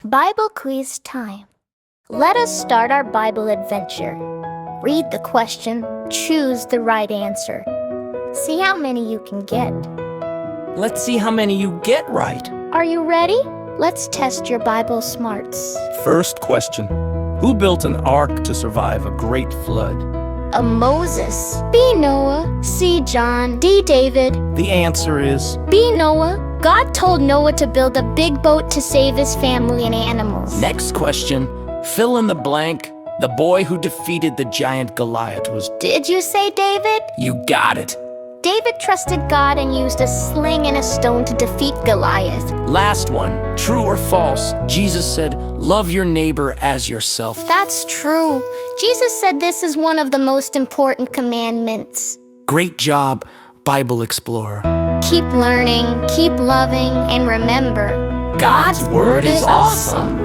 Bible quiz time. Let us start our Bible adventure. Read the question, choose the right answer. See how many you can get. Let's see how many you get right. Are you ready? Let's test your Bible smarts. First question. Who built an ark to survive a great flood? A Moses. B. Noah. C. John. D. David. The answer is B. Noah. God told Noah to build a big boat to save his family and animals. Next question. Fill in the blank. The boy who defeated the giant Goliath was... Did you say David? You got it. David trusted God and used a sling and a stone to defeat Goliath. Last one. True or false? Jesus said, love your neighbor as yourself. That's true. Jesus said this is one of the most important commandments. Great job, Bible Explorer. Keep learning, keep loving, and remember, God's word is awesome.